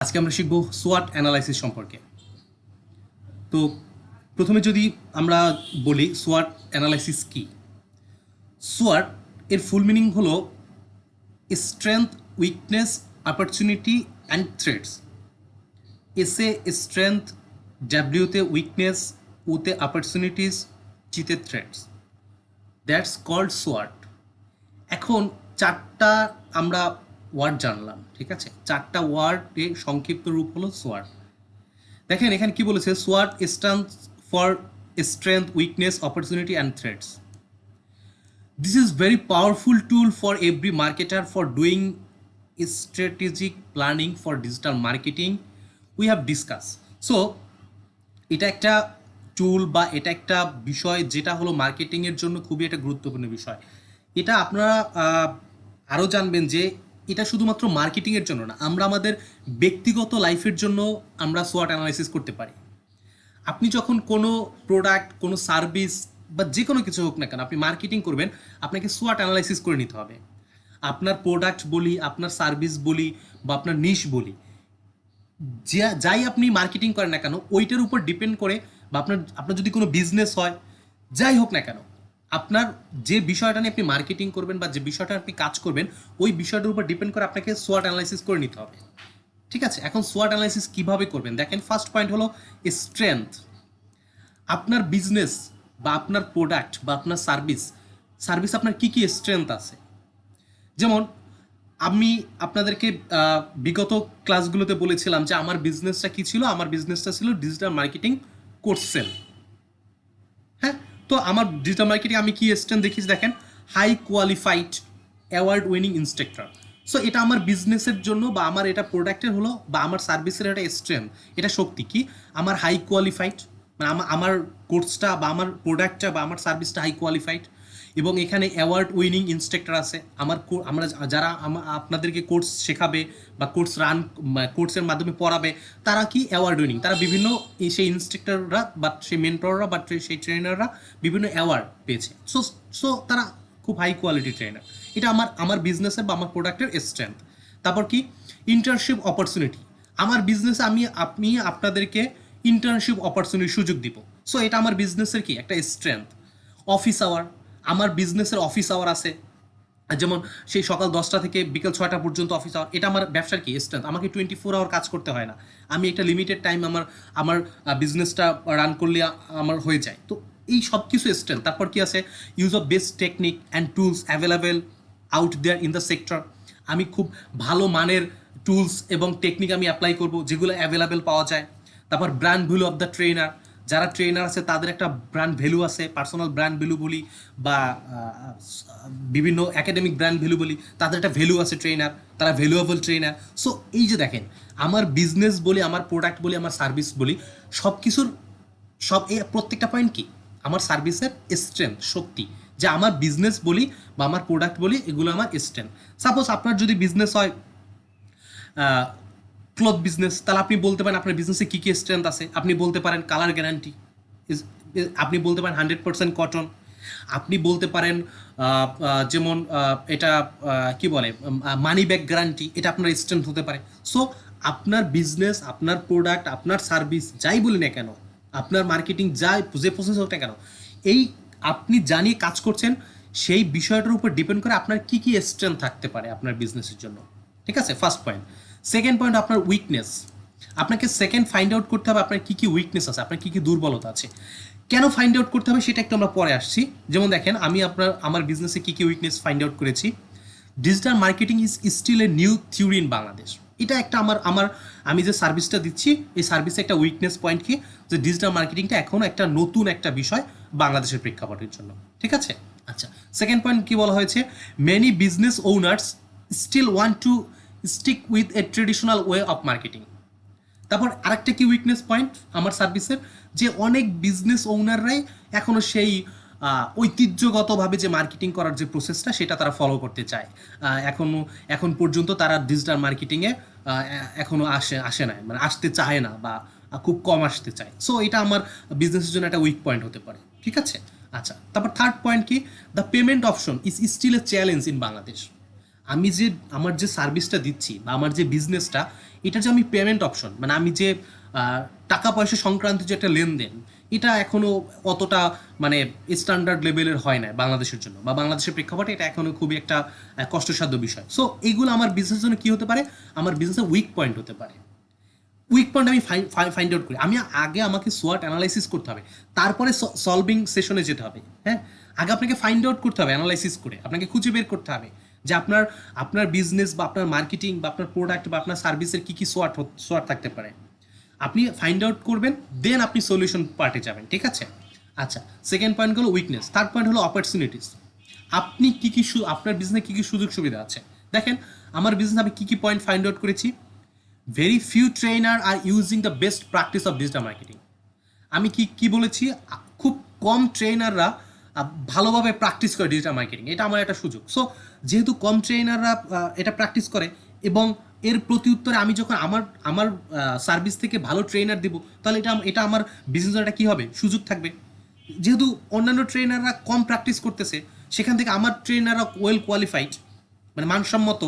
আজকে আমরা শিখব সোয়াট অ্যানালাইসিস সম্পর্কে। তো প্রথমে যদি আমরা বলি সোয়াট অ্যানালাইসিস কি। সোয়াট এর ফুল মিনিং হলো strength, weakness, opportunity and threats. এসে স্ট্রেংথ, ডাব্লিউতে উইকনেস, ওতে অপরচুনিটিস, জিতে থ্রেটস, দ্যাটস কল্ড সোয়াট। এখন চারটা আমরা ওয়ার্ড জানলাম, ঠিক আছে? চারটা ওয়ার্ডের সংক্ষিপ্ত রূপ হলো সোয়াট। দেখেন এখানে কি বলেছে, সোয়াট stands for strength, weakness, opportunity and threats. This is very powerful tool for every marketer for doing strategic planning for digital marketing we have discuss. So এটা একটা টুল বা এটা একটা বিষয় যেটা হলো মার্কেটিংয়ের জন্য খুবই একটা গুরুত্বপূর্ণ বিষয়। এটা আপনারা আরও জানবেন যে এটা শুধুমাত্র মার্কেটিংয়ের জন্য না, আমরা আমাদের ব্যক্তিগত লাইফের জন্য আমরা সোয়াট অ্যানালাইসিস করতে পারি। আপনি যখন কোনো প্রোডাক্ট, কোনো সার্ভিস বা যে কোনো কিছু হোক না কেন আপনি মার্কেটিং করবেন, আপনাকে সোয়াট অ্যানালাইসিস করে নিতে হবে। আপনার প্রোডাক্ট বলি, আপনার সার্ভিস বলি বা আপনার নিশ বলি, যাই আপনি মার্কেটিং করেন না কেন ওইটার উপর ডিপেন্ড করে, বা আপনার যদি কোনো বিজনেস হয়, যাই হোক না কেন, আপনার যে বিষয়টা নিয়ে আপনি মার্কেটিং করবেন বা যে বিষয়টা আপনি কাজ করবেন ওই বিষয়টার উপর ডিপেন্ড করে আপনাকে সোয়াট অ্যানালাইসিস করে নিতে হবে, ঠিক আছে? এখন সোয়াট অ্যানালাইসিস কিভাবে করবেন দেখেন, ফার্স্ট পয়েন্ট হলো স্ট্রেংথ। আপনার বিজনেস বা আপনার প্রোডাক্ট বা আপনার সার্ভিস আপনার কী কী স্ট্রেংথ আছে। যেমন আমি আপনাদেরকে বিগত ক্লাসগুলোতে বলেছিলাম যে আমার বিজনেসটা কী ছিল, আমার বিজনেসটা ছিল ডিজিটাল মার্কেটিং কোর্স সেল। হ্যাঁ, তো আমার ডিজিটাল মার্কেটিং আমি কি স্ট্রেংথ দেখিয়েছি দেখেন, high qualified award winning instructor. So এটা আমার বিজনেসের জন্য বা আমার এটা প্রোডাক্টের হলো বা আমার সার্ভিসের একটা স্ট্রেংথ, এটা শক্তি কি, আমার হাই কোয়ালিফাইড, মানে আমার কোর্সটা বা আমার প্রোডাক্টটা বা আমার সার্ভিসটা হাই কোয়ালিফাইড, এবং এখানে অ্যাওয়ার্ড উইনিং ইনস্ট্রাক্টর আছে। আমরা যারা আপনাদেরকে কোর্স শেখাবে বা কোর্সের মাধ্যমে পড়াবে তারা কি অ্যাওয়ার্ড উইনিং, তারা বিভিন্ন সেই ইনস্ট্রাক্টররা বা সেই মেন্টররা বা সেই ট্রেনাররা বিভিন্ন অ্যাওয়ার্ড পেয়েছে। সো তারা খুব হাই কোয়ালিটি ট্রেনার। এটা আমার বিজনেসের বা আমার প্রোডাক্টের স্ট্রেংথ। তারপর কি, ইন্টার্নশিপ অপরচুনিটি। আমার বিজনেসে আপনি আপনাদেরকে ইন্টার্নশিপ অপরচুনিটি সুযোগ দিব। সো এটা আমার বিজনেসের কি একটা স্ট্রেংথ। অফিস আওয়ার, আমার বিজনেসের অফিস আওয়ার আছে, যেমন সেই সকাল 10টা থেকে বিকেল 6টা পর্যন্ত অফিস আওয়ার, এটা আমার ব্যবসার কি স্ট্রেংথ। আমাকে 24 আওয়ার কাজ করতে হয় না, আমি একটা লিমিটেড টাইম আমার বিজনেসটা রান করলে আমার হয়ে যায়। তো এই সব কিছু স্ট্রেংথ। তারপর কি আছে, use of best technique and tools available out there in the sector. আমি খুব ভালো মানের টুলস এবং টেকনিক আমি অ্যাপ্লাই করব যেগুলো অ্যাভেলেবেল পাওয়া যায়। তারপর brand value of the trainer, যারা ট্রেনার আছে তাদের একটা ব্র্যান্ড ভ্যালু আছে, পার্সোনাল ব্র্যান্ড ভ্যালু বলি বা বিভিন্ন একাডেমিক ব্র্যান্ড ভ্যালু বলি, তাদের একটা ভ্যালু আছে ট্রেনার, তারা ভ্যালুয়েবল ট্রেনার। সো এই যে দেখেন, আমার বিজনেস বলি, আমার প্রোডাক্ট বলি, আমার সার্ভিস বলি, সব কিছুর এই প্রত্যেকটা পয়েন্ট কি আমার সার্ভিসের স্ট্রেংথ, শক্তি। যে আমার বিজনেস বলি বা আমার প্রোডাক্ট বলি এগুলো আমার স্ট্রেংথ। সাপোজ আপনার যদি বিজনেস হয় ক্লথ বিজনেস, তাহলে আপনি বলতে পারেন আপনার বিজনেসে কী কী স্ট্রেংথ আছে। আপনি বলতে পারেন কালার গ্যারান্টি, আপনি বলতে পারেন 100% কটন, আপনি বলতে পারেন যেমন এটা কি বলে মানি ব্যাক গ্যারান্টি, এটা আপনার স্ট্রেংথ হতে পারে। সো আপনার বিজনেস, আপনার প্রোডাক্ট, আপনার সার্ভিস যাই বলি না কেন, আপনার মার্কেটিং যে প্রসেস হোক না কেন, এই আপনি জানিয়ে কাজ করছেন সেই বিষয়টার উপর ডিপেন্ড করে আপনার কী কী স্ট্রেংথ থাকতে পারে আপনার বিজনেসের জন্য, ঠিক আছে? First point. সেকেন্ড পয়েন্ট, আপনার উইকনেস। আপনাকে সেকেন্ড ফাইন্ড আউট করতে হবে আপনার কী কী উইকনেস আছে, আপনার কী কী দুর্বলতা আছে। কেন ফাইন্ড আউট করতে হবে সেটা একটু আমরা পরে আসছি। যেমন দেখেন, আমি আমার বিজনেসে কী কী উইকনেস ফাইন্ড আউট করেছি। Digital marketing is still a new theory in Bangladesh. এটা একটা আমি যে সার্ভিসটা দিচ্ছি এই সার্ভিসে একটা উইকনেস পয়েন্ট কি, যে ডিজিটাল মার্কেটিংটা এখনও একটা নতুন একটা বিষয় বাংলাদেশের প্রেক্ষাপটের জন্য, ঠিক আছে? আচ্ছা, সেকেন্ড পয়েন্ট কি বলা হয়েছে, many business owners still want to stick with a traditional way of marketing. তারপর আরেকটা কি উইকনেস পয়েন্ট আমার সার্ভিসের, যে অনেক বিজনেস ওনাররাই এখনও সেই ঐতিহ্যগতভাবে যে মার্কেটিং করার যে প্রসেসটা সেটা তারা ফলো করতে চায়। এখন পর্যন্ত তারা ডিজিটাল মার্কেটিংয়ে এখনও আসে না, মানে আসতে চায় না বা খুব কম আসতে চায়। সো এটা আমার বিজনেসের জন্য একটা উইক পয়েন্ট হতে পারে, ঠিক আছে? আচ্ছা, তারপর থার্ড পয়েন্ট কি, the payment option is still a challenge in Bangladesh. আমি যে আমার যে সার্ভিসটা দিচ্ছি বা আমার যে বিজনেসটা, এটা যে আমি পেমেন্ট অপশন, মানে আমি যে টাকা পয়সা সংক্রান্ত যে একটা লেনদেন, এটা এখনও অতটা মানে স্ট্যান্ডার্ড লেভেলের হয় না বাংলাদেশের জন্য, বা বাংলাদেশের প্রেক্ষাপটে এটা এখনও খুবই একটা কষ্টসাধ্য বিষয়। সো এইগুলো আমার বিজনেসের জন্য কী হতে পারে, আমার বিজনেসের উইক পয়েন্ট হতে পারে। উইক পয়েন্ট আমি ফাইন্ড আউট করি। আমি আগে আমাকে সোয়াট অ্যানালাইসিস করতে হবে, তারপরে সলভিং সেশনে যেতে হবে। হ্যাঁ, আগে আপনাকে ফাইন্ড আউট করতে হবে, অ্যানালাইসিস করে আপনাকে খুঁজে বের করতে হবে যে আপনার আপনার বিজনেস বা আপনার মার্কেটিং বা আপনার প্রোডাক্ট বা আপনার সার্ভিসের কী কী সোয়াট থাকতে পারে। আপনি ফাইন্ড আউট করবেন, দেন আপনি সলিউশন পার্টে যাবেন। ঠিক আছে? আচ্ছা, সেকেন্ড পয়েন্ট হলো উইকনেস, থার্ড পয়েন্ট হলো অপরচুনিটিস। আপনি কী কী আপনার বিজনেসে কী কী সুযোগ সুবিধা আছে। দেখেন, আমার বিজনেস আমি কী কী পয়েন্ট ফাইন্ড আউট করেছি। Very few trainer are using the best practice of digital marketing. আমি কি বলেছি, খুব কম ট্রেনাররা ভালোভাবে প্র্যাকটিস করে ডিজিটাল মার্কেটিং, এটা আমার একটা সুযোগ। সো যেহেতু কম ট্রেনাররা এটা প্র্যাকটিস করে, এবং এর প্রতি উত্তরে আমি যখন আমার আমার সার্ভিস থেকে ভালো ট্রেনার দিব, তাহলে এটা আমার বিজনেসের একটা কী হবে, সুযোগ থাকবে। যেহেতু অন্যান্য ট্রেনাররা কম প্র্যাকটিস করতেছে, সেখান থেকে আমার ট্রেনাররা ওয়েল কোয়ালিফাইড, মানে মানসম্মত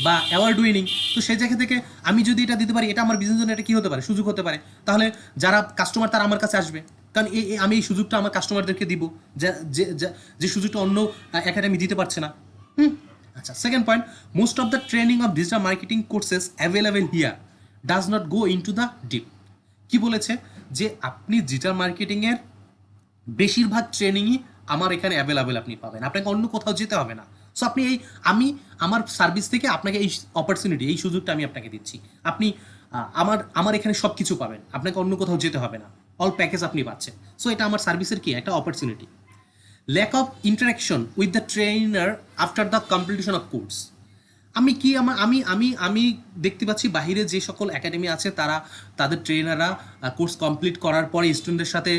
বা অ্যাওয়ার্ড উইনিং, তো সেই জায়গা থেকে আমি যদি এটা দিতে পারি, এটা আমার বিজনেস জন্য এটা কী হতে পারে, সুযোগ হতে পারে। তাহলে যারা কাস্টমার তারা আমার কাছে আসবে, কারণ আমি এই সুযোগটা আমার কাস্টমারদেরকে দিব, যে সুযোগটা অন্য একাডেমি দিতে পারছে না। আচ্ছা, second point, most of the training of digital marketing courses available here does not go into the deep. কী বলেছে, যে আপনি ডিজিটাল মার্কেটিংয়ের বেশিরভাগ ট্রেনিংই আমার এখানে অ্যাভেলেবেল আপনি পাবেন, আপনাকে অন্য কোথাও যেতে হবে না। সো আপনি আমি আমার সার্ভিস থেকে আপনাকে এই অপরচুনিটি, এই সুযোগটা আমি আপনাকে দিচ্ছি। আপনি আমার এখানে সব কিছু পাবেন, আপনাকে অন্য কোথাও যেতে হবে না, অল প্যাকেজ আপনি পাচ্ছেন। সো এটা আমার সার্ভিসের কি একটা opportunity. Lack of interaction with the trainer after the completion of course. আমি কি আমার আমি আমি আমি দেখতে পাচ্ছি বাহিরে যে সকল একাডেমি আছে, তারা তাদের ট্রেনাররা কোর্স কমপ্লিট করার পরে স্টুডেন্টদের সাথে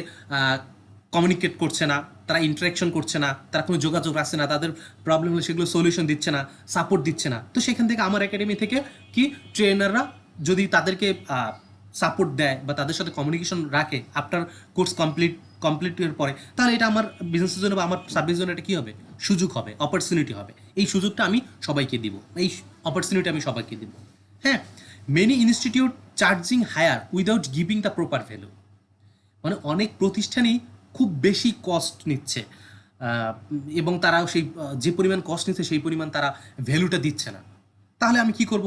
কমিউনিকেট করছে না, তারা ইন্টারাকশন করছে না, তারা কোনো যোগাযোগ রাখছে না, তাদের প্রবলেম হলে সেগুলো সলিউশন দিচ্ছে না, সাপোর্ট দিচ্ছে না। তো সেখান থেকে আমার একাডেমি থেকে কি ট্রেনাররা যদি তাদেরকে সাপোর্ট দেয় বা তাদের সাথে কমিউনিকেশন রাখে আফটার কোর্স কমপ্লিটের পরে, তাহলে এটা আমার বিজনেসের জন্য বা আমার সার্ভিসের জন্য এটা কী হবে, সুযোগ হবে, অপরচুনিটি হবে। এই সুযোগটা আমি সবাইকে দিব, এই অপরচুনিটি আমি সবাইকে দিব। হ্যাঁ, many institute charging higher without giving the proper value. মানে অনেক প্রতিষ্ঠানই খুব বেশি কস্ট নিচ্ছে, এবং তারা সেই যে পরিমাণ কস্ট নিচ্ছে সেই পরিমাণ তারা ভ্যালুটা দিচ্ছে না। তাহলে আমি কি করব,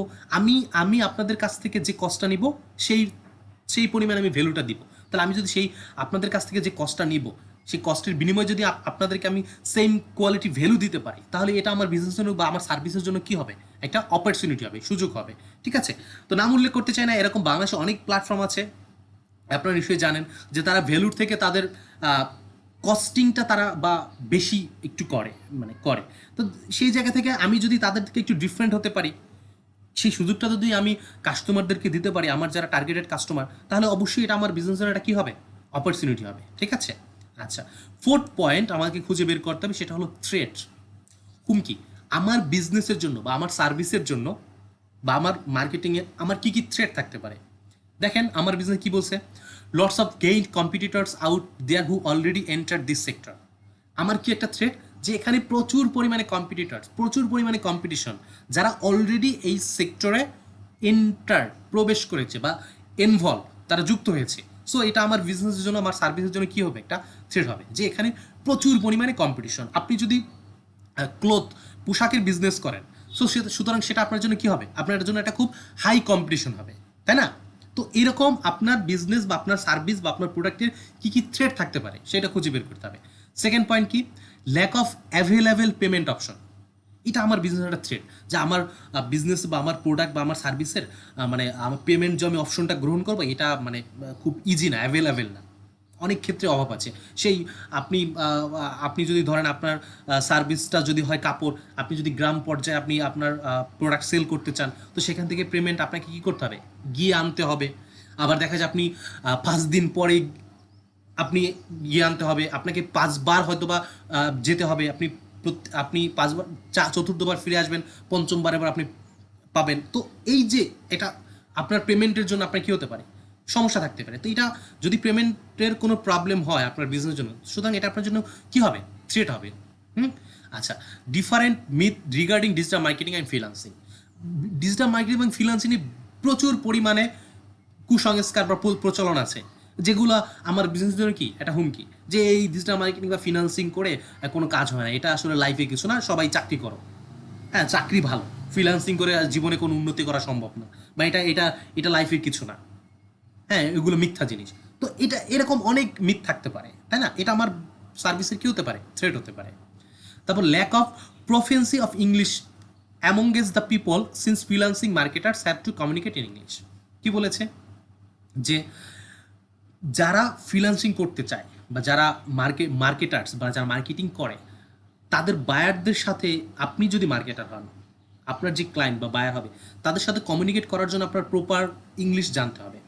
আমি আপনাদের কাছ থেকে যে কস্টটা নিব সেই পরিমাণ আমি ভ্যালুটা দিব। তাহলে আমি যদি সেই আপনাদের কাছ থেকে যে কস্টটা নিব, সেই কস্টের বিনিময়ে যদি আপনাদেরকে আমি সেম কোয়ালিটি ভ্যালু দিতে পারি, তাহলে এটা আমার বিজনেসের জন্য বা আমার সার্ভিসের জন্য কি হবে, একটা অপরচুনিটি হবে, সুযোগ হবে। ঠিক আছে? তো নাম উল্লেখ করতে চাই না, এরকম বাংলাদেশে অনেক প্ল্যাটফর্ম আছে, আপনারা নিশ্চয়ই জানেন, যে তারা ভ্যালুর থেকে তাদের কস্টিংটা তারা বা বেশি একটু করে। তো সেই জায়গা থেকে আমি যদি তাদের থেকে একটু ডিফারেন্ট হতে পারি, সেই সুযোগটা যদি আমি কাস্টমারদেরকে দিতে পারি, আমার যারা টার্গেটেড কাস্টমার, তাহলে অবশ্যই এটা আমার বিজনেসের একটা কী হবে, অপরচুনিটি হবে। ঠিক আছে? আচ্ছা, ফোর্থ পয়েন্ট আমাকে খুঁজে বের করতে হবে, সেটা হলো থ্রেট, হুমকি। আমার বিজনেসের জন্য বা আমার সার্ভিসের জন্য বা আমার মার্কেটিংয়ে আমার কী কী থ্রেট থাকতে পারে। দেখেন, আমার বিজনেস কি বলছে, lots of gain competitors out there who already enter this sector. আমার কি একটা থ্রেট, যে এখানে প্রচুর পরিমাণে কম্পিটিটর্স, প্রচুর পরিমাণে কম্পিটিশন, যারা অলরেডি এই সেক্টরে প্রবেশ করেছে বা ইনভলভ, তারা যুক্ত হয়েছে। সো এটা আমার বিজনেসের জন্য, আমার সার্ভিসের জন্য কী হবে, একটা থ্রেট হবে, যে এখানে প্রচুর পরিমাণে কম্পিটিশন। আপনি যদি পোশাকের বিজনেস করেন, সুতরাং সেটা আপনার জন্য কী হবে, আপনার জন্য একটা খুব হাই কম্পিটিশন হবে, তাই না? তো এরকম আপনার বিজনেস বা আপনার সার্ভিস বা আপনার প্রোডাক্টের কী কী থ্রেট থাকতে পারে, সেটা খুঁজে বের করতে হবে। সেকেন্ড পয়েন্ট কি, lack of available payment option. এটা আমার বিজনেসের একটা থ্রেট, যে আমার বিজনেস বা আমার প্রোডাক্ট বা আমার সার্ভিসের মানে আমার পেমেন্ট যে আমি অপশনটা গ্রহণ করবো, এটা মানে খুব ইজি না, অ্যাভেলেবেল না, অনেক ক্ষেত্রে অভাব আছে। সেই আপনি যদি ধরেন আপনার সার্ভিসটা যদি হয় কাপড়, আপনি যদি গ্রাম পর্যায়ে আপনি আপনার প্রোডাক্ট সেল করতে চান, তো সেখান থেকে পেমেন্ট আপনাকে কী করতে হবে, গিয়ে আনতে হবে। আবার দেখা যায় আপনি 5 দিন পরে আপনি গিয়ে আনতে হবে, আপনাকে 5 বার হয়তো বা যেতে হবে, আপনি 5 বার, চতুর্থবার ফিরে আসবেন, পঞ্চমবার এবার আপনি পাবেন। তো এই যে এটা আপনার পেমেন্টের জন্য আপনার কী হতে পারে, সমস্যা থাকতে পারে। তো এটা যদি পেমেন্টের কোনো প্রবলেম হয় আপনার বিজনেসের জন্য, সুতরাং এটা আপনার জন্য কী হবে, থ্রেট হবে। আচ্ছা, different myth regarding digital marketing and freelancing. Digital marketing এবং ফ্রিল্যান্সিংয়ে প্রচুর পরিমাণে কুসংস্কার বা প্রচলন আছে, যেগুলো আমার বিজনেসের জন্য কি একটা হুমকি, যে এই ডিজিটাল মার্কেটিং বা ফিনান্সিং করে কোনো কাজ হয় না, এটা আসলে লাইফে কিছু না, সবাই চাকরি করো। হ্যাঁ, চাকরি ভালো, ফ্রিল্যান্সিং করে জীবনে কোনো উন্নতি করা সম্ভব না, বা এটা এটা এটা লাইফের কিছু না। হ্যাঁ, এগুলো মিথ্যা জিনিস। তো এটা এরকম অনেক মিথ থাকতে পারে, তাই না? এটা আমার সার্ভিসের কি হতে পারে, থ্রেট হতে পারে। তারপর lack of proficiency of English amongst the people since freelancing marketers have to communicate in English. কি বলেছে, যে যারা ফ্রিল্যান্সিং করতে চায় বা যারা মার্কেটার্স বা যারা মার্কেটিং করে, তাদের বায়ারদের সাথে আপনি যদি মার্কেটার হন, আপনার যে ক্লায়েন্ট বা বায়ার হবে, তাদের সাথে কমিউনিকেট করার জন্য আপনার প্রপার ইংলিশ জানতে হবে।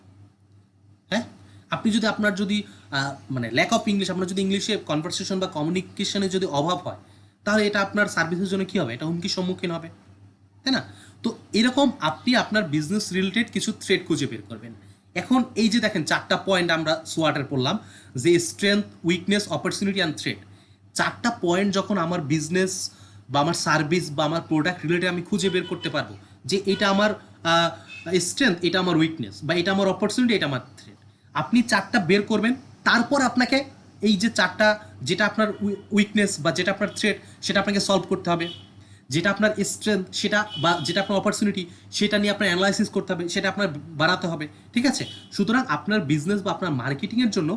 হ্যাঁ, আপনি যদি আপনার যদি মানে ল্যাক অফ ইংলিশ, আপনার যদি ইংলিশে কনভারসেশন বা কমিউনিকেশনে যদি অভাব হয়, তাহলে এটা আপনার সার্ভিসের জন্য কী হবে, এটা হুমকির সম্মুখীন হবে, তাই না? তো এরকম আপনি আপনার বিজনেস রিলেটেড কিছু থ্রেড খুঁজে বের করবেন। এখন এই যে দেখেন 4টা পয়েন্ট আমরা সোয়াটের পড়লাম, যে strength, weakness, opportunity and thread. 4টা পয়েন্ট যখন আমার বিজনেস বা আমার সার্ভিস বা আমার প্রোডাক্ট রিলেটেড আমি খুঁজে বের করতে পারবো, যে এটা আমার স্ট্রেংথ, এটা আমার উইকনেস, বা এটা আমার অপরচুনিটি, এটা আমার থ্রেড। আপনি 4টা বের করবেন, তারপর আপনাকে এই যে 4টা, যেটা আপনার উইকনেস বা যেটা আপনার থ্রেড, সেটা আপনাকে সলভ করতে হবে। যেটা আপনার স্ট্রেংথ সেটা, বা যেটা আপনার অপরচুনিটি, সেটা নিয়ে আপনার অ্যানালাইসিস করতে হবে, সেটা আপনার বাড়াতে হবে, ঠিক আছে? সুতরাং আপনার বিজনেস বা আপনার মার্কেটিংয়ের জন্য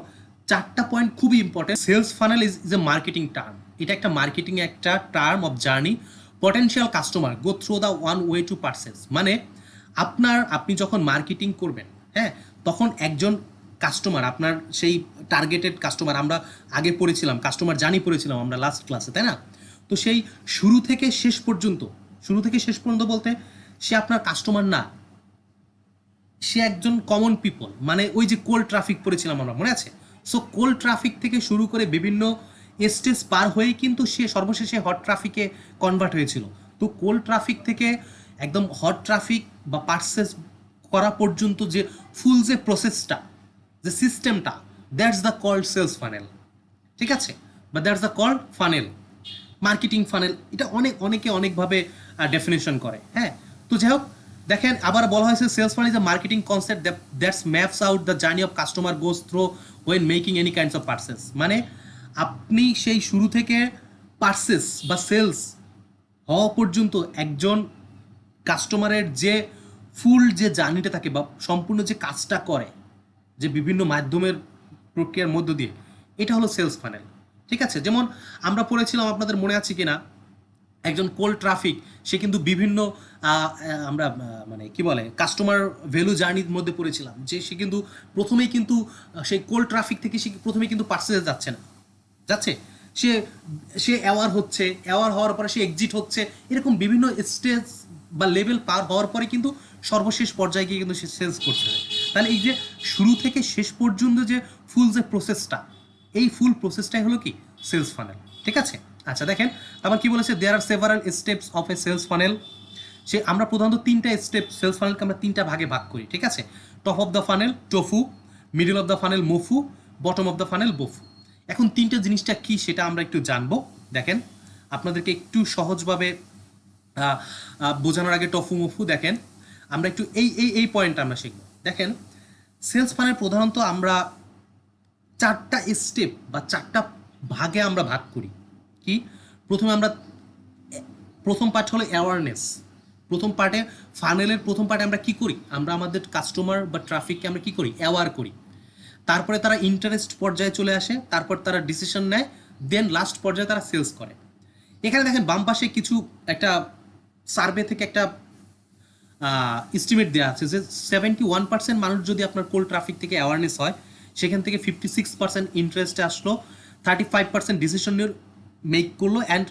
4টা পয়েন্ট খুবই important. Sales funnel is a marketing term, এটা একটা মার্কেটিং একটা term of journey. Potential customer go through the one way to purchase, মানে আপনি যখন মার্কেটিং করবেন, হ্যাঁ, তখন একজন কাস্টমার, আপনার সেই টার্গেটেড কাস্টমার, আমরা আগে পড়েছিলাম কাস্টমার জার্নি পড়েছিলাম আমরা লাস্ট ক্লাসে, তাই না? তো সেই শুরু থেকে শেষ পর্যন্ত, বলতে সে আপনার কাস্টমার না, সে একজন কমন পিপল, মানে ওই যে কোল্ড ট্রাফিক পড়েছিলাম আমরা, মনে আছে? সো কোল্ড ট্রাফিক থেকে শুরু করে বিভিন্ন স্টেজ পার হয়েই কিন্তু সে সর্বশেষে হট ট্রাফিকে কনভার্ট হয়েছিল। তো কোল্ড ট্রাফিক থেকে একদম হট ট্রাফিক বা পারচেস করা পর্যন্ত যে ফুল যে প্রসেসটা, যে সিস্টেমটা, that's the called sales funnel, ঠিক আছে? বা that's the called funnel, marketing funnel. এটা অনেকে অনেকভাবে ডেফিনেশন করে। হ্যাঁ, তো যাই হোক, দেখেন আবার বলা হয়েছে sales funnel is a marketing concept that's maps out the journey of customer goes through when making any kinds of purchase. মানে আপনি সেই শুরু থেকে পারচেস বা সেলস হওয়া পর্যন্ত একজন কাস্টমারের যে ফুল যে জার্নিটা থাকে বা সম্পূর্ণ যে কাজটা করে, যে বিভিন্ন মাধ্যমের প্রক্রিয়ার মধ্য দিয়ে, এটা হলো সেলস ফানেল, ঠিক আছে? যেমন আমরা পড়েছিলাম, আপনাদের মনে আছে কি না, একজন কোল্ড ট্রাফিক, সে কিন্তু বিভিন্ন আমরা মানে কি বলে কাস্টমার ভ্যালু জার্নির মধ্যে পড়েছিলাম, যে সে কিন্তু প্রথমেই কিন্তু সেই কোল্ড ট্রাফিক থেকে সে প্রথমেই কিন্তু পার্সেসে যাচ্ছে না, যাচ্ছে সে সে অ্যাওয়ার হওয়ার পরে সে এক্সিট হচ্ছে, এরকম বিভিন্ন স্টেজ বা লেভেল পার হওয়ার পরে কিন্তু সর্বশেষ পর্যায়ে গিয়ে কিন্তু সে সেলস করছে। তাহলে এই যে শুরু থেকে শেষ পর্যন্ত যে ফুল যে প্রসেসটা, এই ফুল প্রসেসটাই হলো কি সেলস ফানেল, ঠিক আছে? আচ্ছা, দেখেন আবার কি বলেছে, there are several steps of a sales funnel. সে আমরা প্রধানত 3টা স্টেপ, সেলস ফানেলকে আমরা 3টা ভাগে ভাগ করি, ঠিক আছে? Top of the funnel tofu, middle of the funnel mofu, bottom of the funnel bofu. এখন 3টা জিনিসটা কি সেটা আমরা একটু জানবো। দেখেন আপনাদেরকে একটু সহজভাবে বোঝানোর আগে টফু মফু দেখেন, আমরা একটু এই পয়েন্টটা আমরা শিখবো। দেখেন সেলস ফানেল প্রধানত আমরা 4টা স্টেপ বা 4টা ভাগে আমরা ভাগ করি। কি, প্রথমে আমরা প্রথম পার্ট হলো অ্যাওয়ারনেস। প্রথম পার্টে ফানেলের প্রথম পার্টে আমরা কি করি, আমরা আমাদের কাস্টমার বা ট্রাফিককে আমরা কি করি, অ্যাওয়ার করি। তারপরে তারা ইন্টারেস্ট পর্যায়ে চলে আসে, তারপর তারা ডিসিশন নেয়, দেন লাস্ট পর্যায়ে তারা সেলস করে। এখানে দেখেন বাম পাশে কিছু একটা সার্ভে থেকে একটা এস্টিমেট দেওয়া আছে যে 71% মানুষ যদি আপনার কোল্ড ট্রাফিক থেকে অ্যাওয়ারনেস হয়, সেখান থেকে 56% ইন্টারেস্টে আসলো, 35% ডিসিশন মেক করলো, অ্যান্ড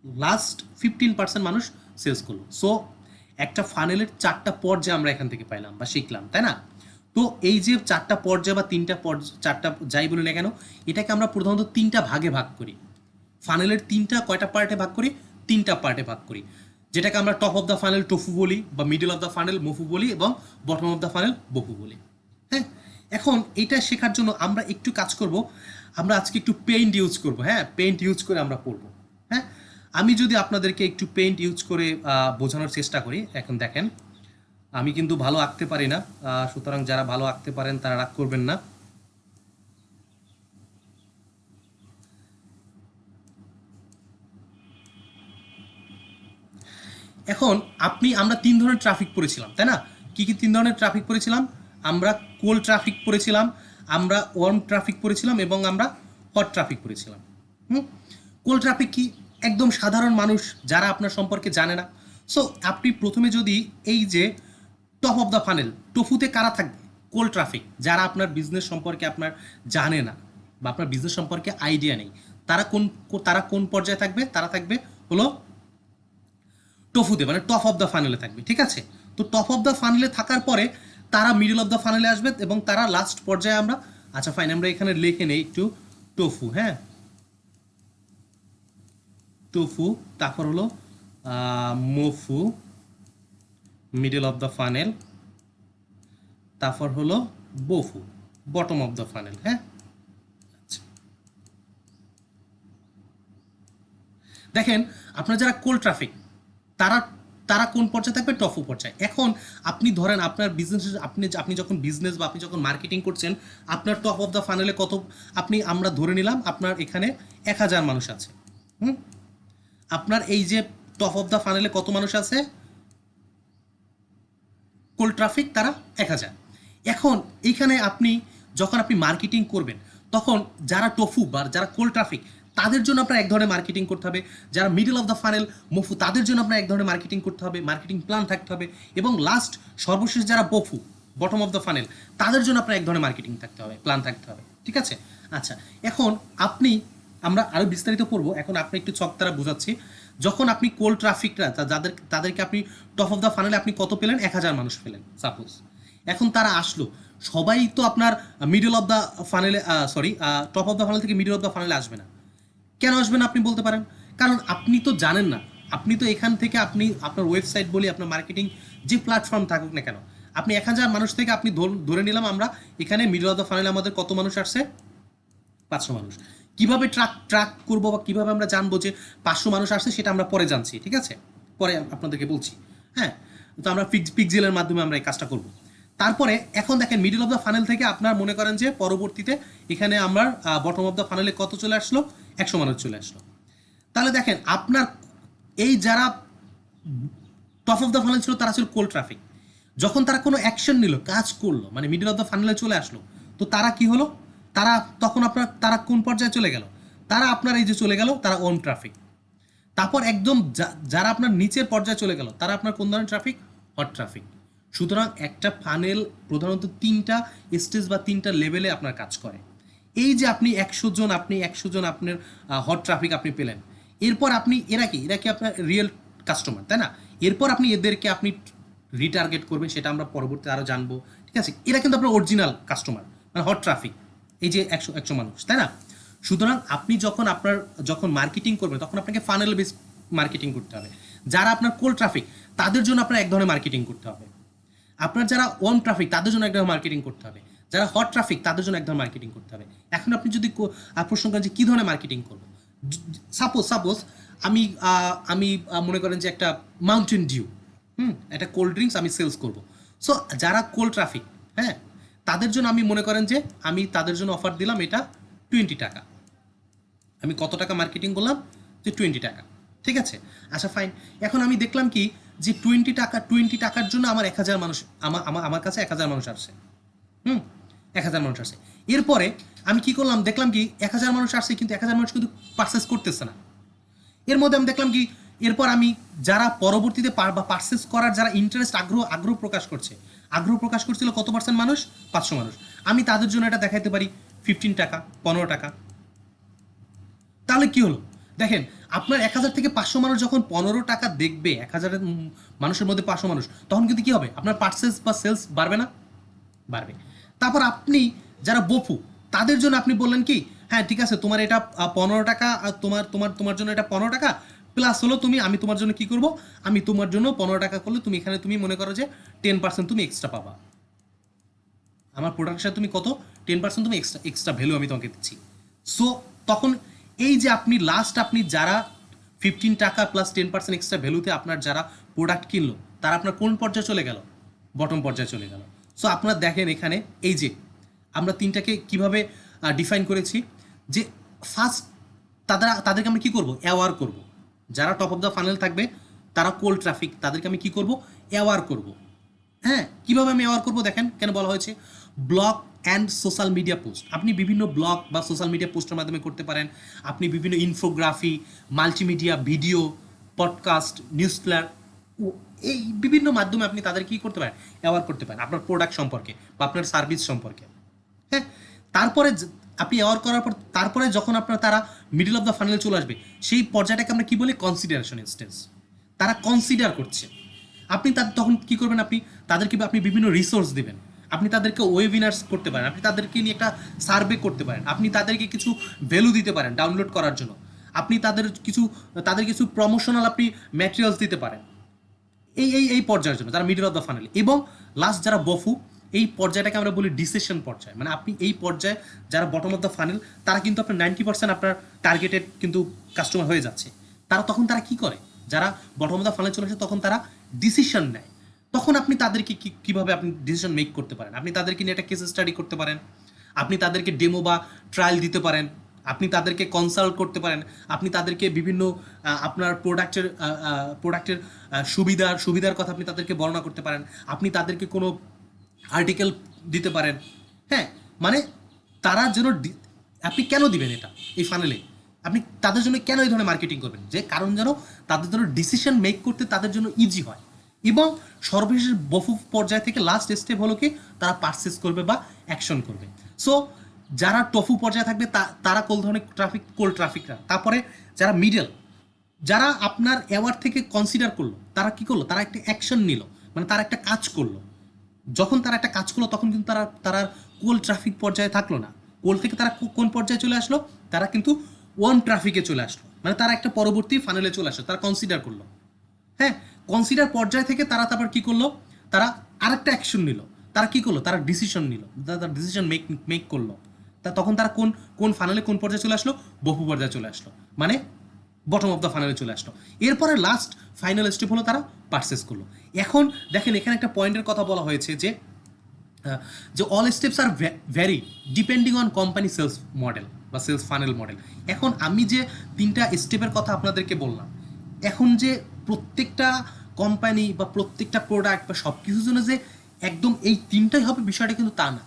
লাস্ট 15% মানুষ সেলস করলো। সো একটা ফানেলের 4টা পর্যায়ে আমরা এখান থেকে পাইলাম বা শিখলাম, তাই না? তো এই যে 4টা পর্যায়ে বা 3টা পর্যায়ে, 4টা যাই বলি না কেন, এটাকে আমরা প্রধানত 3টা ভাগে ভাগ করি। ফানেলের 3টা কয়টা পার্টে ভাগ করি, 3টা পার্টে ভাগ করি, যেটাকে আমরা top of the funnel tofu বলি, বা মিডল অফ দ্য ফানেল মোফু বলি, এবং বটম অফ দ্য ফানেল বফু বলি। হ্যাঁ, এখন এটা শেখার জন্য আমরা একটু কাজ করব, আমরা আজকে একটু পেইন্ট ইউজ করব। হ্যাঁ, পেইন্ট ইউজ করে আমরা পড়বো। হ্যাঁ, আমি যদি আপনাদেরকে একটু পেইন্ট ইউজ করে বোঝানোর চেষ্টা করি, এখন দেখেন আমি কিন্তু ভালো আঁকতে পারি না, সুতরাং যারা ভালো আঁকতে পারেন তারা রাগ করবেন না। এখন আমরা 3 ধরনের ট্রাফিক পড়েছিলাম, তাই না? কি কি 3 ধরনের ট্রাফিক পড়েছিলাম? আমরা কোল্ড ট্রাফিক পড়েছিলাম, আমরা ওয়ার্ম ট্রাফিক পড়েছিলাম এবং আমরা হট ট্রাফিক পড়েছিলাম। কোল্ড ট্রাফিক কি? একদম সাধারণ মানুষ যারা আপনার সম্পর্কে জানে না। সো আপনি প্রথমে যদি এই যে টপ অফ দ্য ফানেল, টফুতে কারা থাকবে? কোল্ড ট্রাফিক, যারা আপনার বিজনেস সম্পর্কে আপনার জানে না বা আপনার বিজনেস সম্পর্কে আইডিয়া নেই, তারা কোন পর্যায়ে থাকবে? তারা থাকবে হলো টফুতে, মানে টপ অফ দ্য ফানেলে থাকবে, ঠিক আছে? তো টপ অফ দ্য ফানেলে থাকার পরে তারা মিডল অফ দ্য ফানেলে আসবে এবং তারা লাস্ট পর্যায়ে আমরা, আচ্ছা ফাইন, আমরা এখানে লিখে নেই একটু টোফু, হ্যাঁ, টোফু, তারপর হলো মোফু, মিডল অফ দ্য ফানেল, তারপর হলো বোফু, বটম অফ দ্য ফানেল, হ্যাঁ। আচ্ছা, দেখেন আপনার যারা কোল্ড ট্রাফিক তারা তারা কোন পর্যায়ে থাকবে? টফু পর্যায়ে। এখন আপনি ধরেন আপনার বিজনেস, আপনি যখন বিজনেস বা আপনি যখন মার্কেটিং করছেন, আপনার টপ অফ দ্য ফানেলে কত, আমরা ধরে নিলাম আপনার এখানে 1000 মানুষ আছে। আপনার এই যে টপ অফ দ্য ফানেলে কত মানুষ আছে কোল্ড ট্রাফিক? তারা 1000। এখন এইখানে যখন আপনি মার্কেটিং করবেন, তখন যারা টফু বা যারা কোল্ড ট্রাফিক তাদের জন্য আপনার এক ধরনের মার্কেটিং করতে হবে, যারা মিডল অফ দ্য ফানেল মফু তাদের জন্য আপনার এক ধরনের মার্কেটিং করতে হবে, মার্কেটিং প্ল্যান থাকতে হবে, এবং লাস্ট সর্বশেষ যারা বফু, বটম অফ দ্য ফানেল, তাদের জন্য আপনার এক ধরনের মার্কেটিং থাকতে হবে, প্ল্যান থাকতে হবে, ঠিক আছে? আচ্ছা, এখন আমরা আরও বিস্তারিত পড়বো, এখন আপনি একটু ছক দ্বারা বোঝাচ্ছি। যখন আপনি কোল্ড ট্রাফিকরা তাদেরকে আপনি টপ অফ দ্য ফানেলে আপনি কত পেলেন? 1000 মানুষ পেলেন সাপোজ। এখন তারা আসলো, সবাই তো আপনার মিডল অফ দ্য ফানেলে, টপ অফ দ্য ফানেল থেকে মিডল অফ দ্য ফানেলে আসবে না। কেন আসবে না আপনি বলতে পারেন? কারণ আপনি তো জানেন না, আপনি তো এখান থেকে আপনার ওয়েবসাইট বলি, আপনার মার্কেটিং যে প্ল্যাটফর্ম থাকুক না কেন, আপনি 1000 মানুষ থেকে আপনি ধরে নিলাম আমরা এখানে মিডল অফ দ্য ফানেলে আমাদের কত মানুষ আসছে? 500 মানুষ। কিভাবে ট্রাক করবো বা কিভাবে আমরা জানবো যে 500 মানুষ আসছে, সেটা আমরা পরে জানছি, ঠিক আছে? পরে আপনাদেরকে বলছি, হ্যাঁ। তো আমরা পিক্সেলের মাধ্যমে আমরা এই কাজটা করব। তারপরে এখন দেখেন মিডল অফ দ্য ফানেল থেকে আপনার মনে করেন যে পরবর্তীতে এখানে আমার বটম অফ দ্য ফানেলে কত চলে আসলো? 100 মানুষ চলে আসলো। তাহলে দেখেন আপনার এই যারা টপ অফ দ্য ফানেল ছিল তারা ছিল কোল্ড ট্রাফিক। যখন তারা কোনো অ্যাকশন নিল, কাজ করলো, মানে মিডল অফ দ্য ফানেলে চলে আসলো, তো তারা কি হলো? তখন তারা কোন পর্যায়ে চলে গেল? তারা আপনার এই যে চলে গেল, তারা ওন ট্রাফিক। তারপর একদম যারা আপনার নিচের পর্যায়ে চলে গেল, তারা আপনার কোন ধরনের ট্রাফিক? Hot traffic. সুতরাং একটা ফানেল প্রধানত 3টা স্টেজ বা 3টা লেভেলে আপনার কাজ করে। এই যে আপনি 100 জন আপনার হট ট্রাফিক আপনি পেলেন, এরপর এরা কি আপনার রিয়েল কাস্টমার, তাই না? এরপর এদেরকে রিটার্গেট করবেন, সেটা আমরা পরবর্তীতে আরও জানবো, ঠিক আছে? এরা কিন্তু আপনার অরিজিনাল কাস্টমার, মানে হট ট্রাফিক, এই যে 100 মানুষ, তাই না? সুতরাং আপনি যখন মার্কেটিং করবেন, তখন আপনাকে ফানেল বেস মার্কেটিং করতে হবে। যারা আপনার কোল্ড ট্রাফিক তাদের জন্য আপনার এক ধরনের মার্কেটিং করতে হবে, আপনার যারা ওয়ার্ম ট্রাফিক তাদের জন্য এক ধরনের মার্কেটিং করতে হবে, যারা হট ট্রাফিক তাদের জন্য এক ধরনের মার্কেটিং করতে হবে। এখন আপনি যদি প্রশ্ন করেন যে কী ধরনের মার্কেটিং করবো, সাপোজ আমি মনে করেন যে একটা মাউন্টেন ডিউ, একটা কোল্ড ড্রিঙ্কস আমি সেলস করব। সো যারা কোল্ড ট্রাফিক, হ্যাঁ, তাদের জন্য আমি মনে করেন যে আমি তাদের জন্য অফার দিলাম এটা 20 টাকা। আমি কত টাকা মার্কেটিং করলাম? যে 20 টাকা, ঠিক আছে? আচ্ছা ফাইন, এখন আমি দেখলাম কি যে 20 টাকার জন্য আমার 1000 মানুষ, আমার কাছে 1000 মানুষ আসছে। 1000 মানুষ আসছে। এরপরে আমি কি করলাম? দেখলাম কি 1000 মানুষ আসছে, কিন্তু 1000 মানুষ কিন্তু পারচেস করতেছে না। এর মধ্যে আমি দেখলাম কি, এরপর যারা পরবর্তীতে পারচেস করার যারা ইন্টারেস্ট, আগ্রহ প্রকাশ করছিল কত পার্সেন্ট মানুষ? 500 মানুষ। আমি তাদের জন্য এটা দেখাইতে পারি 15 টাকা, 15 টাকা। তাহলে কি হলো? দেখেন আপনার 1000 থেকে 500 মানুষ যখন 15 টাকা দেখবে, 1000 মানুষের মধ্যে 500 মানুষ, তখন কিন্তু কি হবে? আপনার পার্চেস বা সেলস বাড়বে না? বাড়বে। তারপর আপনি যারা বফু, তাদের জন্য আপনি বললেন কি, হ্যাঁ ঠিক আছে, তোমার এটা 15 টাকা, আর তোমার জন্য এটা 15 টাকা প্লাস হলো আমি তোমার জন্য কি করব? আমি তোমার জন্য 15 টাকা করলে তুমি মনে করো যে 10% তুমি এক্সট্রা পাবা। আমার প্রোডাক্টের সাথে তুমি কত? 10% তুমি এক্সট্রা ভ্যালু আমি তোমাকে দিচ্ছি। সো তখন এই যে আপনি যারা 15 টাকা প্লাস 10% এক্সট্রা ভ্যালুতে আপনার যারা প্রোডাক্ট কিনলো তারা আপনার কোন পর্যায়ে চলে গেল? বটম পর্যায়ে চলে গেল। সো আপনারা দেখেন এখানে এই যে আমরা তিনটাকে কিভাবে ডিফাইন করেছি, যে ফার্স্ট তাদেরকে আমরা কী করবো? অ্যাওয়ার করব। যারা টপ অফ দ্য ফানেল থাকবে তারা কোল্ড ট্রাফিক, তাদেরকে আমি কী করব? অ্যাওয়ার করব। হ্যাঁ, কীভাবে আমি অ্যাওয়ার করবো দেখেন, কেন বলা হয়েছে blog and social media post. আপনি বিভিন্ন ব্লগ বা সোশ্যাল মিডিয়া পোস্টের মাধ্যমে করতে পারেন, আপনি বিভিন্ন infography, multimedia video, podcast, newsletter, এই বিভিন্ন মাধ্যমে আপনি তাদের কী করতে পারেন? অ্যাওয়ার করতে পারেন আপনার প্রোডাক্ট সম্পর্কে বা আপনার সার্ভিস সম্পর্কে। হ্যাঁ, তারপরে আপনি অ্যাওয়ার করার পর তারপরে যখন আপনার তারা মিডল অফ দ্য ফানেলে চলে আসবে, সেই পর্যায়টাকে আমরা কী বলি? Consideration stage. তারা কনসিডার করছে, আপনি তখন কী করবেন? তাদেরকে আপনি বিভিন্ন রিসোর্স দেবেন, আপনি তাদেরকে ওয়েবিনার্স করতে পারেন, আপনি তাদেরকে নিয়ে একটা সার্ভে করতে পারেন, আপনি তাদেরকে কিছু ভ্যালু দিতে পারেন ডাউনলোড করার জন্য, আপনি তাদের কিছু প্রমোশনাল আপনি ম্যাটেরিয়ালস দিতে পারেন এই পর্যায়ের জন্য, যারা মিডল অফ দ্য ফানেল। এবং লাস্ট যারা বফু, এই পর্যায়টাকে আমরা বলি ডিসিশন পর্যায়। মানে আপনি এই পর্যায়ে যারা বটম অফ দ্য ফানেল, তারা কিন্তু আপনার 90% আপনার টার্গেটেড কিন্তু কাস্টমার হয়ে যাচ্ছে। তখন তারা কি করে? যারা বটম অফ দ্য ফানেল চলে আসে তখন তারা ডিসিশন নেয়। তখন আপনি তাদেরকে কীভাবে আপনি ডিসিশন মেক করতে পারেন? আপনি তাদেরকে নিয়ে একটা কেস স্টাডি করতে পারেন, আপনি তাদেরকে ডেমো বা ট্রায়াল দিতে পারেন, আপনি তাদেরকে কনসাল্ট করতে পারেন, আপনি তাদেরকে বিভিন্ন আপনার প্রোডাক্টের সুবিধার কথা আপনি তাদেরকে বর্ণনা করতে পারেন, আপনি তাদেরকে কোনো আর্টিকেল দিতে পারেন। হ্যাঁ, মানে তারা যেন আপনি কেন দিবেন এটা এই ফানেলে? আপনি তাদের জন্য কেন এই ধরনের মার্কেটিং করবেন? যে কারণ যেন তাদের জন্য ডিসিশন মেক করতে তাদের জন্য ইজি হয়। এবং সর্বশেষ বফু পর্যায় থেকে লাস্ট স্টেপ হলো কি, তারা পারচেস করবে বা অ্যাকশন করবে। সো যারা টফু পর্যায়ে থাকবে তারা কোন ধরনের কোল্ড ট্রাফিকরা। তারপরে যারা মিডল, যারা আপনার অ্যাওয়ার্ড থেকে কনসিডার করলো, তারা কি করলো? তারা একটা অ্যাকশন নিল, মানে তারা একটা কাজ করলো। যখন তারা একটা কাজ করলো তখন কিন্তু তারা কোল্ড ট্রাফিক পর্যায়ে থাকলো না। কোল্ড থেকে তারা কোন পর্যায়ে চলে আসলো? তারা কিন্তু ওয়ার্ম ট্রাফিকে চলে আসলো, মানে তারা একটা পরবর্তী ফানেলে চলে আসলো, তারা কনসিডার করলো। হ্যাঁ, কনসিডার পর্যায় থেকে তারা তারপর কী করলো? তারা আরেকটা অ্যাকশন নিল। তারা কী করলো? তারা ডিসিশন নিল, তারা ডিসিশন মেক করলো। তখন তারা কোন ফানেলে কোন পর্যায়ে চলে আসলো? বফু পর্যায়ে চলে আসলো, মানে বটম অফ দ্য ফানেলে চলে আসলো। এরপরে লাস্ট ফাইনাল স্টেপ হলো তারা পারচেস করলো। এখন দেখেন এখানে একটা পয়েন্টের কথা বলা হয়েছে যে all steps are vary depending on company sales model বা সেলস ফানেল মডেল। এখন আমি যে 3টা স্টেপের কথা আপনাদেরকে বললাম, এখন যে প্রত্যেকটা কোম্পানি বা প্রত্যেকটা প্রোডাক্ট বা সব কিছুর জন্য যে একদম এই 3টাই হবে বিষয়টা কিন্তু তা না।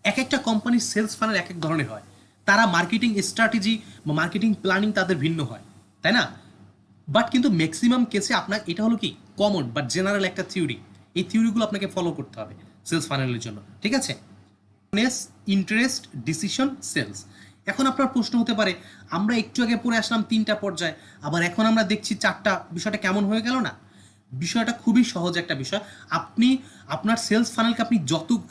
এক একটা কোম্পানির সেলস ফানেল এক এক ধরনের হয়, তারা মার্কেটিং স্ট্র্যাটেজি বা মার্কেটিং প্ল্যানিং তাদের ভিন্ন হয়, তাই না? বাট কিন্তু ম্যাক্সিমাম কেসে আপনার এটা হলো কি কমন বা জেনারেল একটা থিওরি, এই থিওরিগুলো আপনাকে ফলো করতে হবে সেলস ফানেলের জন্য, ঠিক আছে? Interest, decision, sales. এখন আপনার প্রশ্ন হতে পারে, আমরা একটু আগে পড়ে আসলাম 3টা পর্যায়, আবার এখন আমরা দেখছি 4টা, বিষয়টা কেমন হয়ে গেল না? বিষয়টা খুবই সহজ একটা বিষয়। আপনার সেলস ফানেলকে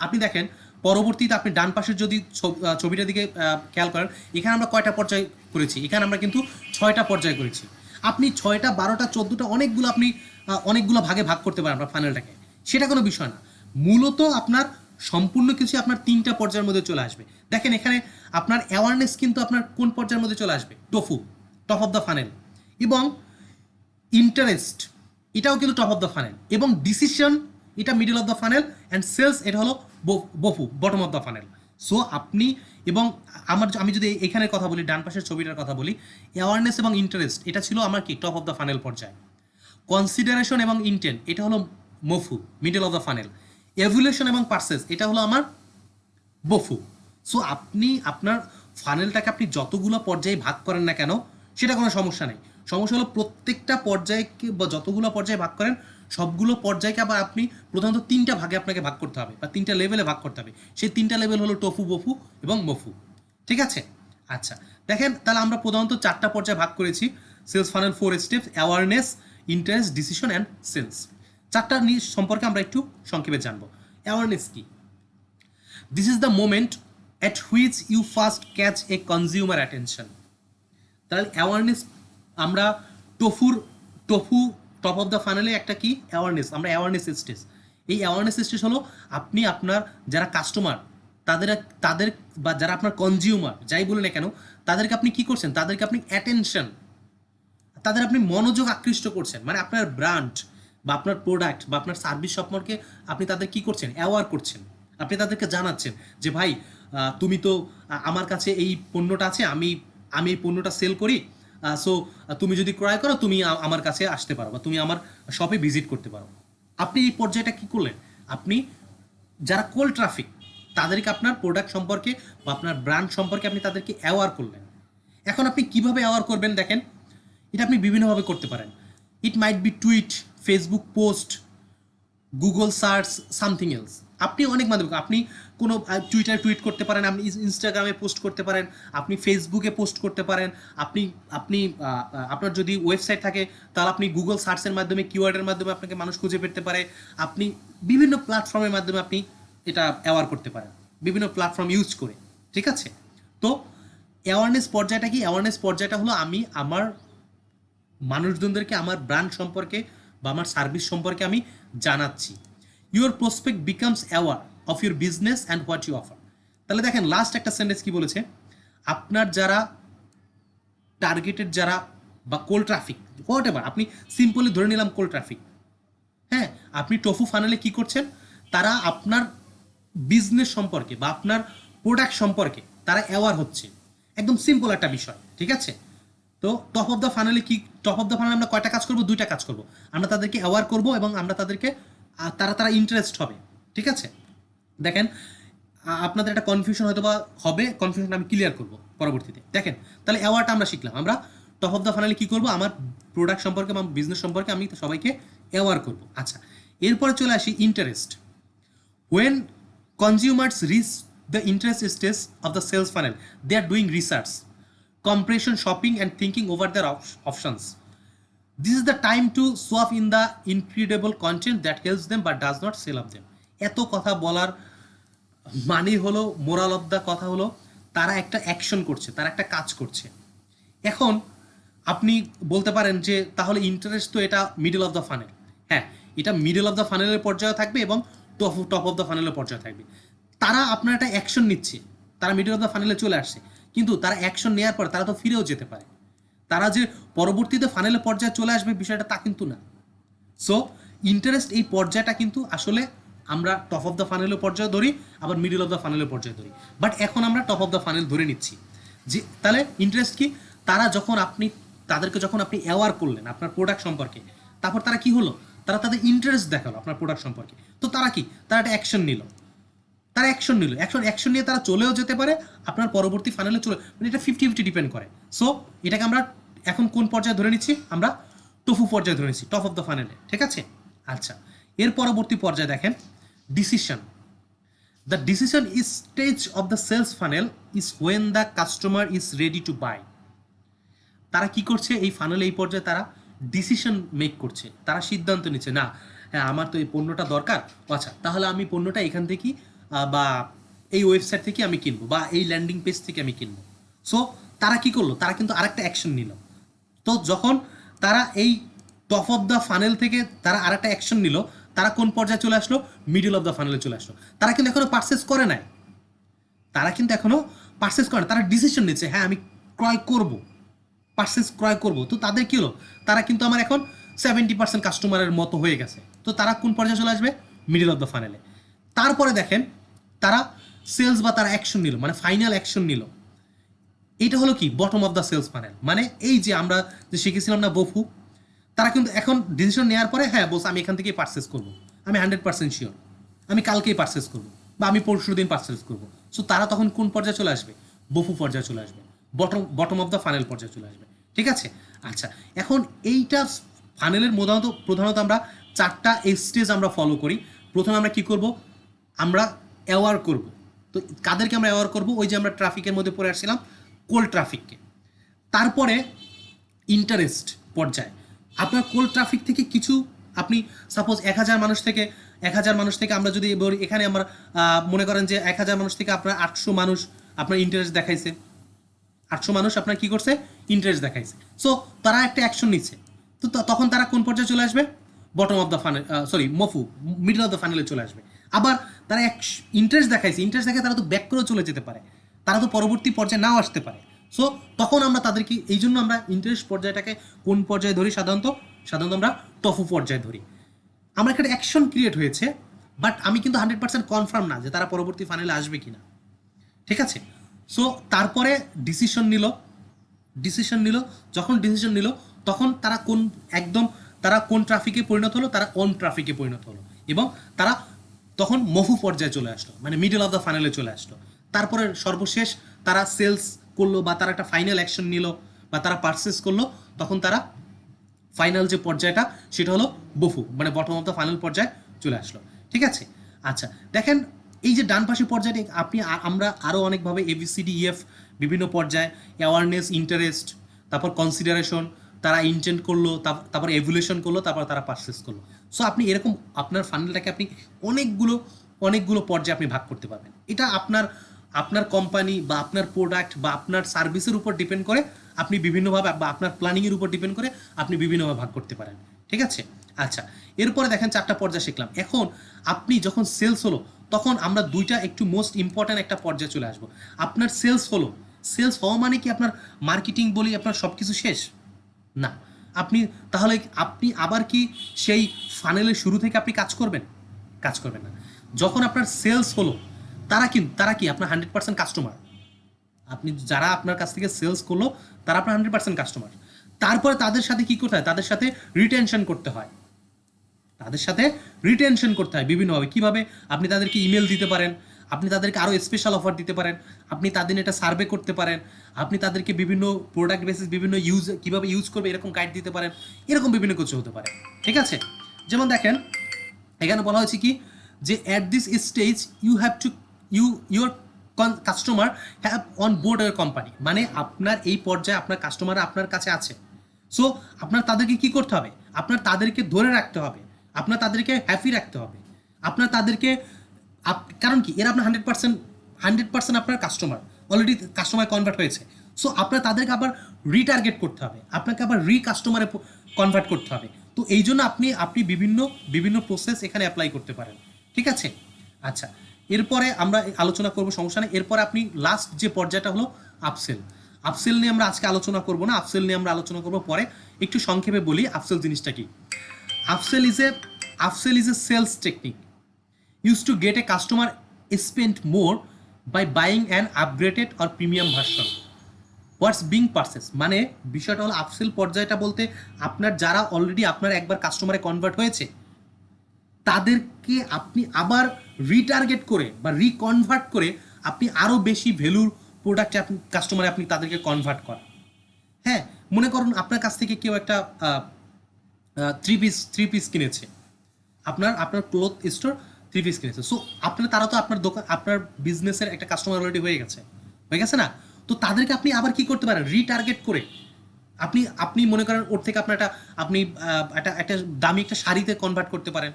আপনি দেখেন পরবর্তীতে আপনি ডান পাশের যদি ছবিটার দিকে খেয়াল করেন, এখানে আমরা কয়টা পর্যায় করেছি? এখানে আমরা কিন্তু 6টা পর্যায় করেছি। আপনি 6টা, 12টা, 14টা অনেকগুলো ভাগে ভাগ করতে পারেন আপনার ফানেলটাকে, সেটা কোনো বিষয় না। মূলত আপনার সম্পূর্ণ কিছু আপনার 3টা পর্যায়ের মধ্যে চলে আসবে। দেখেন এখানে আপনার অ্যাওয়ারনেস কিন্তু আপনার কোন পর্যায়ের মধ্যে চলে আসবে? Top of the funnel. এবং ইন্টারেস্ট, এটাও কিন্তু টপ অফ দ্য ফানেল। এবং ডিসিশন, এটা middle of the funnel. And sales, এটা হলো bofu, bottom of the funnel. So আমি যদি এখানের কথা বলি, ডান পাশের ছবিটার কথা বলি, অ্যাওয়ারনেস এবং ইন্টারেস্ট এটা ছিল আমার কি টপ অফ দ্য ফানেল পর্যায়ে। কনসিডারেশন এবং ইন্টেন্ট এটা হলো mofu, middle of the funnel. Evaluation এবং পারচেস এটা হলো আমার বফু। সো আপনার ফানেলটাকে আপনি যতগুলো পর্যায়ে ভাগ করেন না কেন সেটা কোনো সমস্যা নেই। সমস্যা হলো প্রত্যেকটা পর্যায়কে বা যতগুলো পর্যায়ে ভাগ করেন সবগুলো পর্যায়কে আবার আপনি প্রধানত 3টা ভাগে আপনাকে ভাগ করতে হবে বা 3টা লেভেলে ভাগ করতে হবে। সেই 3টা লেভেল হলো টফু, বফু এবং মফু, ঠিক আছে? আচ্ছা, দেখেন তাহলে আমরা প্রধানত 4টা পর্যায়ে ভাগ করেছি sales funnel 4 steps: awareness, interest, decision and sales. 4টা সম্পর্কে আমরা একটু সংক্ষেপে জানবো। অ্যাওয়ারনেস কি? This is the moment at which you first catch a consumer attention. তাহলে অ্যাওয়ারনেস, আমরা টফু টপ অফ দ্য ফানেলে একটা কি অ্যাওয়ারনেস, আমরা অ্যাওয়ারনেস স্টেজ। এই অ্যাওয়ারনেস স্টেজ হলো আপনি আপনার যারা কাস্টমার তাদের বা যারা আপনার কনজিউমার যাই বলে না কেন, তাদেরকে আপনি কি করছেন? তাদেরকে আপনি তাদের আপনি মনোযোগ আকৃষ্ট করছেন, মানে আপনার ব্র্যান্ড বা আপনার প্রোডাক্ট বা আপনার সার্ভিস সম্পর্কে আপনি তাদের কি করছেন, অ্যাওয়ার করছেন। আপনি তাদেরকে জানাচ্ছেন যে ভাই তুমি তো আমার কাছে এই পণ্যটা আছে, আমি আমি এই পণ্যটা সেল করি, সো তুমি যদি ক্রয় করো তুমি আমার কাছে আসতে পারো বা তুমি আমার শপে ভিজিট করতে পারো। আপনি এই পর্যায়টা কি করলেন, আপনি যারা কোল্ড ট্রাফিক তাদেরকে আপনার প্রোডাক্ট সম্পর্কে বা আপনার ব্র্যান্ড সম্পর্কে আপনি তাদেরকে অ্যাওয়ার করলেন। এখন আপনি কিভাবে অ্যাওয়ার করবেন দেখেন, এটা আপনি বিভিন্নভাবে করতে পারেন। It might be tweet, Facebook post, Google search, something else. আপনি অনেক মাধ্যমে, আপনি কোনো টুইটারে টুইট করতে পারেন, আপনি ইনস্টাগ্রামে পোস্ট করতে পারেন, আপনি ফেসবুকে পোস্ট করতে পারেন, আপনি আপনি আপনার যদি ওয়েবসাইট থাকে তাহলে আপনি গুগল সার্চের মাধ্যমে, কিওয়ার্ডের মাধ্যমে আপনাকে মানুষ খুঁজে পেতে পারে। আপনি বিভিন্ন প্ল্যাটফর্মের মাধ্যমে আপনি এটা অ্যাওয়ার করতে পারেন, বিভিন্ন প্ল্যাটফর্ম ইউজ করে। ঠিক আছে, তো অ্যাওয়ারনেস পর্যায়টা কি? অ্যাওয়ারনেস পর্যায়টা হলো আমি আমার মানুষজনদেরকে আমার ব্র্যান্ড সম্পর্কে বা আমার সার্ভিস সম্পর্কে আমি জানাচ্ছি। Your prospect becomes aware of your business and what you offer. তাহলে দেখেন লাস্ট একটা সেন্টেন্স কি বলেছে, আপনার যারা টার্গেটেড যারা বা কোল্ড ট্রাফিক হোয়াট এভার, আপনি সিম্পলি ধরে নিলাম কোল্ড ট্রাফিক, হ্যাঁ, আপনি টোফু ফানেলে কি করছেন, তারা আপনার বিজনেস সম্পর্কে বা আপনার প্রোডাক্ট সম্পর্কে তারা অ্যাওয়ার হচ্ছে। একদম সিম্পল একটা বিষয়, ঠিক আছে। তো টপ অফ দ্য ফানেলে কি, টপ অফ দ্য ফানেলে আমরা কয়টা কাজ করব, দুইটা কাজ করব। আমরা তাদেরকে অ্যাওয়ার করব এবং আমরা তাদেরকে তারা ইন্টারেস্ট হবে। ঠিক আছে, দেখেন আপনাদের একটা কনফিউশন হয়তো বা হবে, কনফিউশন আমি ক্লিয়ার করব পরবর্তীতে। দেখেন তাহলে অ্যাওয়ারটা আমরা শিখলাম, আমরা টপ অফ দ্য ফানেলে কী করবো, আমার প্রোডাক্ট সম্পর্কে বা বিজনেস সম্পর্কে আমি সবাইকে অ্যাওয়ার করব। আচ্ছা, এরপরে চলে আসি interest. When consumers reach the interest stage of the sales funnel, they are doing research, comparison, shopping, and thinking over their options. This is the time to swap in the incredible content that helps them but does not sell of them. এত কথা বলার মানে হলো, moral of the কথা হলো, তারা একটা action করছে, তারা একটা কাজ করছে। এখন আপনি বলতে পারেন যে তাহলে ইন্টারেস্ট তো এটা মিডল অফ দ্য ফানেল। হ্যাঁ, এটা মিডল অফ দ্য ফানেলের পর্যায়ে থাকবে এবং টপ অফ দ্য ফানেলের পর্যায়ে থাকবে। তারা আপনার একটা অ্যাকশন নিচ্ছে, তারা মিডল অফ দ্য ফানেলে চলে আসছে, কিন্তু তারা অ্যাকশন নেওয়ার পর তারা তো ফিরেও যেতে পারে। তারা যে পরবর্তীতে ফানেলের পর্যায়ে চলে আসবে বিষয়টা তা কিন্তু না। সো ইন্টারেস্ট এই পর্যায়টা কিন্তু আসলে আমরা টপ অফ দ্য ফানেলের পর্যায়ে ধরি, আবার মিডল অফ দ্য ফানেলের পর্যায়ে ধরি, বাট এখন আমরা টপ অফ দ্য ফানেল ধরে নিচ্ছি। যে তাহলে ইন্টারেস্ট কি, তারা যখন আপনি তাদেরকে যখন আপনি অ্যাওয়ার করলেন আপনার প্রোডাক্ট সম্পর্কে, তারপর তারা কি হলো, তারা তাদের ইন্টারেস্ট দেখালো আপনার প্রোডাক্ট সম্পর্কে। তো তারা কি, তারা একটা অ্যাকশন নিল, তারা অ্যাকশন নিয়ে তারা চলেও যেতে পারে, আপনার পরবর্তী ফাইনালে চলে, মানে এটা 50-50 ডিপেন্ড করে। সো এটাকে আমরা এখন কোন পর্যায়ে ধরে নিচ্ছি, আমরা টফু পর্যায়ে ধরে নিচ্ছি, টপ অফ দ্য ফাইনালে। ঠিক আছে, আচ্ছা, এর পরবর্তী পর্যায়ে দেখেন decision. The decision is stage of the sales funnel is when the customer is ready to buy. তারা কি করছে, এই ফানেলে এই পর্যায়ে তারা ডিসিশন মেক করছে, তারা সিদ্ধান্ত নিচ্ছে, না হ্যাঁ আমার তো এই পণ্যটা দরকার, আচ্ছা তাহলে আমি পণ্যটা এখান থেকেই বা এই ওয়েবসাইট থেকে আমি কিনবো বা এই ল্যান্ডিং পেজ থেকে আমি কিনবো। সো তারা কি করলো, তারা কিন্তু আরেকটা অ্যাকশন নিল। তো যখন তারা এই টপ অফ দ্য ফানেল থেকে তারা আরেকটা অ্যাকশন নিল, তারা কোন পর্যায়ে চলে আসলো, মিডল অফ দ্য ফানেলে চলে আসলো। তারা কিন্তু এখনো পারচেস করে নাই, তারা ডিসিশন নিচ্ছে, হ্যাঁ আমি ক্রয় করব। তো তাদের কি হলো, তারা কিন্তু আমার এখন 70% কাস্টমারের মতো হয়ে গেছে। তো তারা কোন পর্যায়ে চলে আসবে, মিডল অফ দ্য ফানেলে। তারপরে দেখেন তারা সেলস বা তারা অ্যাকশন নিল, মানে ফাইনাল অ্যাকশন নিল। এইটা হলো কি, bottom of the sales funnel. মানে এই যে আমরা যে শিখেছিলাম না বফু, তারা কিন্তু এখন ডিসিশন নেওয়ার পরে হ্যাঁ বলছে আমি এখান থেকেই পারচেস করবো, আমি 100% শিওর, আমি কালকেই পারচেস করবো বা আমি পরশুদিন পারচেস করবো। সো তারা তখন কোন পর্যায়ে চলে আসবে, বফু পর্যায়ে চলে আসবে, বটম অফ দ্য ফানেল পর্যায়ে চলে আসবে। ঠিক আছে, আচ্ছা, এখন এইটা ফানেলের প্রধানত আমরা 4টা স্টেজ আমরা ফলো করি। প্রথমে আমরা কি করব, আমরা অ্যাওয়ার করব। তো কাদেরকে আমরা অ্যাওয়ার করব, ওই যে আমরা ট্রাফিকের মধ্যে পড়ে আসছিলাম কোল্ড ট্রাফিককে। তারপরে ইন্টারেস্ট পর্যায়ে আপনার কোল্ড ট্রাফিক থেকে কিছু, আপনি সাপোজ 1000 মানুষ থেকে আমরা যদি বলি, এখানে আমরা মনে করেন যে 1000 মানুষ থেকে আপনার 800 মানুষ আপনার ইন্টারেস্ট দেখাইছে, 800 মানুষ আপনার কি করছে, ইন্টারেস্ট দেখাইছে। সো তারা একটা অ্যাকশন নিচ্ছে। তো তখন তারা কোন পর্যায়ে চলে আসবে, bottom of the funnel, middle of the ফানেলে চলে আসবে। আবার তারা ইন্টারেস্ট দেখায় তারা তো ব্যাক করেও চলে যেতে পারে, তারা তো পরবর্তী পর্যায়ে নাও আসতে পারে। সো তখন আমরা তাদেরকে, এই জন্য আমরা ইন্টারেস্ট পর্যায়টাকে কোন পর্যায়ে ধরি? সাধারণত আমরা টফু পর্যায়ে ধরি। আমার একটা অ্যাকশন ক্রিয়েট হয়েছে, বাট আমি কিন্তু 100% কনফার্ম না যে তারা পরবর্তী ফাইনালে আসবে কিনা, ঠিক আছে? সো তারপরে ডিসিশন নিল, যখন ডিসিশন নিল তখন তারা কোন ট্রাফিকে পরিণত হলো? তারা অন ট্রাফিকে পরিণত হলো, এবং তারা তখন মফু পর্যায়ে চলে আসলো, মানে মিডল অফ দ্য ফাইনালে চলে আসলো। তারপরে সর্বশেষ তারা সেলস করলো, বা তারা একটা ফাইনাল অ্যাকশন নিল, বা তারা পারচেস করলো, তখন তারা ফাইনাল যে পর্যায়টা সেটা হলো বফু, মানে বটম অফ দ্য ফাইনাল পর্যায়ে চলে আসলো, ঠিক আছে? আচ্ছা, দেখেন এই যে ডান পাশের পর্যায়টি আমরা আরও অনেকভাবে ABCDEF বিভিন্ন পর্যায়ে, অ্যাওয়ারনেস, ইন্টারেস্ট, তারপর কনসিডারেশন, তারা ইন্টেন্ট করলো, তারপর এভুলেশন করলো, তারপর তারা পারচেস করলো। সো আপনি এরকম আপনার ফাইনালটাকে আপনি অনেকগুলো পর্যায়ে আপনি ভাগ করতে পারবেন। এটা আপনার কোম্পানি বা আপনার প্রোডাক্ট বা আপনার সার্ভিসের উপর ডিপেন্ড করে আপনি বিভিন্নভাবে, বা আপনার প্ল্যানিংয়ের উপর ডিপেন্ড করে আপনি বিভিন্নভাবে ভাগ করতে পারেন, ঠিক আছে? আচ্ছা, এরপরে দেখেন 4টা পর্যায় শিখলাম। এখন আপনি যখন সেলস হলো, তখন আমরা দুইটা একটু মোস্ট ইম্পর্ট্যান্ট একটা পর্যায়ে চলে আসবো। আপনার সেলস হওয়া মানে কি আপনার মার্কেটিং বলি আপনার সব কিছু শেষ? না। তাহলে আপনি আবার কি সেই ফানেলের শুরু থেকে আপনি কাজ করবেন না। যখন আপনার সেলস হলো, তারা কি আপনার 100% কাস্টমার। যারা আপনার কাছ থেকে সেলস করলো তারা আপনার 100% কাস্টমার। তারপরে তাদের সাথে কি করতে হয়? তাদের সাথে রিটেনশন করতে হয়। বিভিন্নভাবে। কিভাবে? আপনি তাদেরকে ইমেল দিতে পারেন, আপনি তাদেরকে আরও স্পেশাল অফার দিতে পারেন, আপনি তাদের এটা সার্ভে করতে পারেন, আপনি তাদেরকে বিভিন্ন প্রোডাক্ট বেসিস বিভিন্ন কীভাবে ইউজ করবে এরকম গাইড দিতে পারেন, এরকম বিভিন্ন কিছু হতে পারে, ঠিক আছে? যেমন দেখেন এখানে বলা হয়েছে কি, যে at this stage your customer have on board year company, মানে আপনার এই পর্যায়ে আপনার কাস্টমার আপনার কাছে আছে। সো আপনার তাদেরকে কি করতে হবে? আপনার তাদেরকে ধরে রাখতে হবে, আপনার তাদেরকে হ্যাপি রাখতে হবে, আপনার তাদেরকে, কারণ কি, এরা আপনার 100% আপনার কাস্টমার, অলরেডি কাস্টমার কনভার্ট হয়েছে। সো আপনার তাদেরকে আবার রিটার্গেট করতে হবে, আপনাকে আবার কাস্টমারে কনভার্ট করতে হবে। তো এই জন্য আপনি বিভিন্ন প্রসেস এখানে অ্যাপ্লাই করতে পারেন, ঠিক আছে? আচ্ছা, এরপরে আমরা আলোচনা করবো, সমস্যা নেই। এরপরে আপনি লাস্ট যে পর্যায়টা হলো আপসেল নিয়ে আমরা আজকে আলোচনা করবো না, আপসেল নিয়ে আমরা আলোচনা করবো পরে। একটু সংক্ষেপে বলি আপসেল জিনিসটা কি। Upsell is a sales technique used to get a customer spend more by buying an upgraded or premium version what's being purchased, মানে বিষয়টা হলো আপসেল পর্যায়টা বলতে আপনার যারা অলরেডি আপনার একবার কাস্টমারে কনভার্ট হয়েছে তাদেরকে আপনি আবার রিটার্গেট করে বা রিকনভার্ট করে আপনি আরও বেশি ভ্যালুর প্রোডাক্টে আপনি তাদেরকে কনভার্ট করা। হ্যাঁ, মনে করুন আপনার কাছ থেকে কেউ একটা থ্রি পিস কিনেছে, আপনার ক্লথ স্টোর 3 পিস কিনেছে। সো তারা তো আপনার দোকান, আপনার বিজনেসের একটা কাস্টমার অলরেডি হয়ে গেছে না? তো তাদেরকে আপনি আবার কি করতে পারেন? রিটার্গেট করে আপনি মনে করেন ওর থেকে আপনার একটা দামি একটা শাড়িতে কনভার্ট করতে পারেন,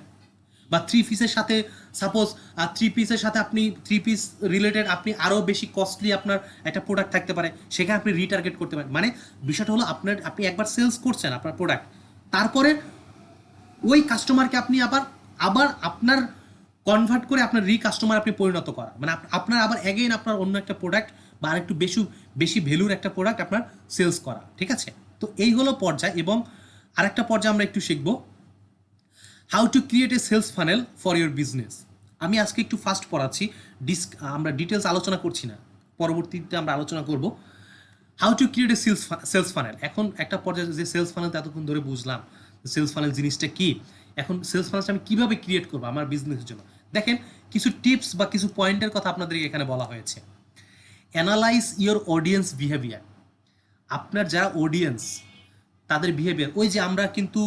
বা 3 পিসের সাথে, সাপোজ 3 পিসের সাথে আপনি 3 পিস রিলেটেড আপনি আরও বেশি কস্টলি আপনার একটা প্রোডাক্ট থাকতে পারে, সেখানে আপনি রিটার্গেট করতে পারেন। মানে বিষয়টা হলো আপনি একবার সেলস করছেন আপনার প্রোডাক্ট, তারপরে ওই কাস্টমারকে আপনি আবার আপনার কনভার্ট করে আপনার কাস্টমার আপনি পরিণত করা, মানে আপনার আবার অ্যাগেইন আপনার অন্য একটা প্রোডাক্ট বা আরেকটু বেশি ভ্যালুর একটা প্রোডাক্ট আপনার সেলস করা, ঠিক আছে? তো এই হলো পর্যায়। এবং আরেকটা পর্যায়ে আমরা একটু শিখব, how to create a sales funnel for your business. আমি আজকে একটু ফাস্ট পড়াচ্ছি, আমরা ডিটেলস আলোচনা করছি না, পরবর্তীতে আমরা আলোচনা করব how to create a sales funnel. এখন একটা পর্যায়ে যে সেলস ফানেল এতক্ষণ ধরে বুঝলাম, সেলস ফানেল জিনিসটা কি, এখন সেলস ফানেলটা আমি কীভাবে ক্রিয়েট করবো আমার বিজনেসের জন্য। দেখেন কিছু টিপস বা কিছু পয়েন্টের কথা আপনাদেরকে এখানে বলা হয়েছে। অ্যানালাইজ ইয়োর অডিয়েন্স বিহেভিয়ার, আপনার যারা অডিয়েন্স তাদের বিহেভিয়ার। ওই যে আমরা কিন্তু